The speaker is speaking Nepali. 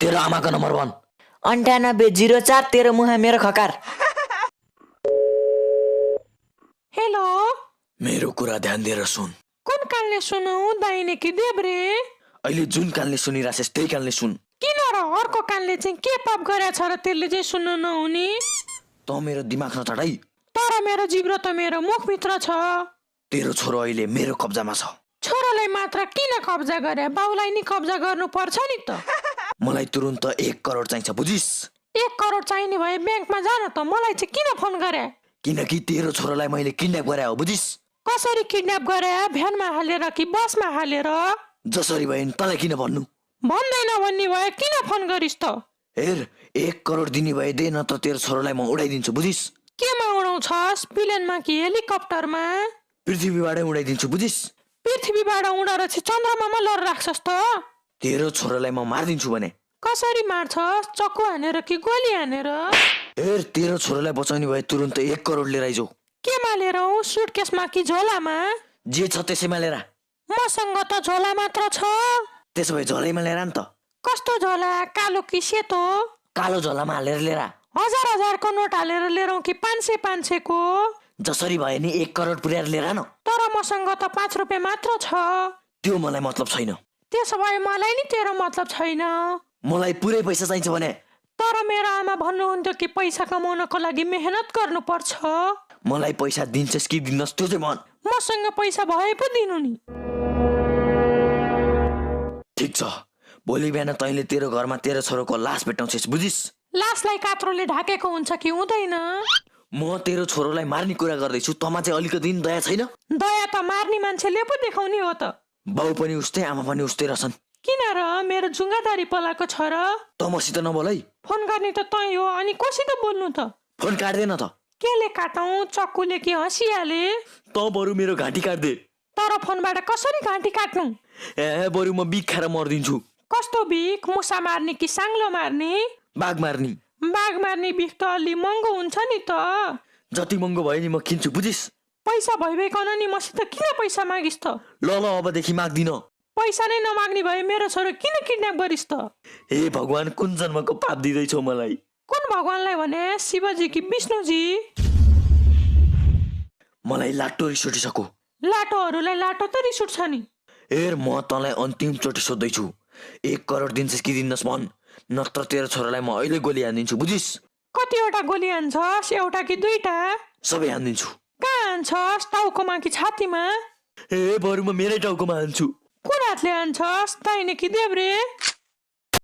तेरो आमाको नम्बर भन। 9804 तेरो मुहा मेरो खकार। हेलो, मेरो कुरा ध्यान दिएर सुन। कुन कानले सुनौ, दाहिने कि देब्रे? अहिले जुन कानले सुनिरहेछस् त्यही कानले सुन। किन र अर्को कानले चाहिँ के पाप गरेछ र त्यसले चाहिँ सुन्न नहुने? त मेरो दिमाग नचढाइ। तर मेरो जिब्रो त मेरो मुखभित्र छ। तेरो छोरो अहिले मेरो कब्जामा छ। छोरालाई मात्र किन कब्जा गरे? बाउलाई नि कब्जा गर्नु पर्छ नि त। मलाई तुरुन्त 1 करोड चाहिन्छ, बुझिस? 1 करोड चाहिने भए ब्याङ्कमा जान त। मलाई चाहिँ किन फोन गरे? किनकि तेरो छोरोलाई मैले किडन्याप गरे हो, बुझिस? कसरी किडन्याप गरे? भ्यानमा हालेर कि बसमा हालेर? जसरी भयो नि तँलाई किन भन्नु? भन्दैन भन्ने भए किन फोन गरिस् त? हेर, 1 करोड दिने भए दे, न त तेरो छोरोलाई म उडाइदिन्छु, बुझिस? केमा उडाउँछस्? प्लेनमा कि हेलिकप्टरमा? पृथ्वीबाटै उडाइदिन्छु, बुझिस? पृथ्वीबाट उडाएर चाहिँ चन्द्रमामा लड राख्छस् त? तेरो छोरोलाई म मारिदिन्छु भने। कसरी मार्छस्? चक्कु हानेर कि गोली हानेर? हेर, तेरो छोरोलाई बचाउने भए तुरुन्त 1 करोड लिएर आइजौ। केमा लिएर आऊ? सुटकेसमा कि झोलामा? जे छ त्यसैमा लिएर। मसँग त झोला मात्र छ। त्यसो भए झोलैमा लिएर नि त। कस्तो झोला? कालो कि सेतो? कालो झोलामा हालेर लिएर। 1000 को नोट हालेर लिएर आऊ कि 500 को? जसरी भयो नि 1 करोड पुर्याएर लिएर न। तर मसँग त 5 रुपियाँ मात्र छ। त्यो मलाई मतलब छैन। त्यसो भए मलाई नि तेरो मतलब छैन। मलाई पुरै पैसा चाहिन्छ भने। तर मेरो आमा भन्नुहुन्थ्यो कि पैसा कमाउनको लागि मेहनत गर्नुपर्छ। मलाई पैसा दिन्छस् कि दिन्नस् त्यो चाहिँ भन। मसँग पैसा भए पो दिनु नि। ठिक छ, भोलि बिहान तैँले तेरो घरमा तेरो छोरोको लास भेट्टाउँछस्, बुझिस? लासलाई कात्रोले ढाकेको हुन्छ कि हुँदैन? म तेरो छोरोलाई मार्ने कुरा गर्दैछु, तँमा चाहिँ अलिकति पनि दया छैन? दया त मार्ने मान्छेले पो देखाउने हो त। बाउ पनि उस्तै, आमा पनि उस्तै रहेछन्। किन र? मेरो जुङ्गादारी पलाएको छ र? त मसित नबोल है। फोन गर्ने त तै हो, अनि कसित बोल्नु त? फोन काट्दैन त। केले काटौँ? चक्कुले कि हँसियाले? त बरु मेरो घाँटी काट्दे। तर फोनबाट कसरी घाँटी काट्नु? बरु म बिख खाएर मर्दिन्छु। कस्तो बिख? मुसा मार्ने कि साङ्लो मार्ने? बाघ मार्नी। बाघ मार्ने बिख त अलि महँगो हुन्छ नि त। जति महँगो भयो नि म किन्छु, बुझिस? पैसा भइकन नि मसित किन पैसा मागिस् त? ल अबदेखि माग्दिन। पैसा नै नमाग्ने भए मेरो छोरो किन किडन्याप गरिस् त? हे भगवान, कुन जन्मको पाप दिँदैछौ मलाई? कुन भगवानलाई भने? शिवजी कि विष्णुजी? मलाई लाटो रिस उठिसक्यो। लाटोहरूलाई लाटो त रिस उठ्छ नि। हेर, म तँलाई अन्तिम चोटि सोध्दैछु, 1 करोड दिन्छस् कि दिन्नस् भन, नत्र तेरो छोरालाई म अहिले गोली हानिदिन्छु, बुझिस? कतिवटा गोली हान्छस्? एउटा कि 2टा? सबै हानिदिन्छु। कहाँ हान्छस्? टाउकोमा कि छातीमा? बरु म मेरै टाउकोमा हान्छु। कुन हातले हान्छस्? दाहिने कि देब्रे?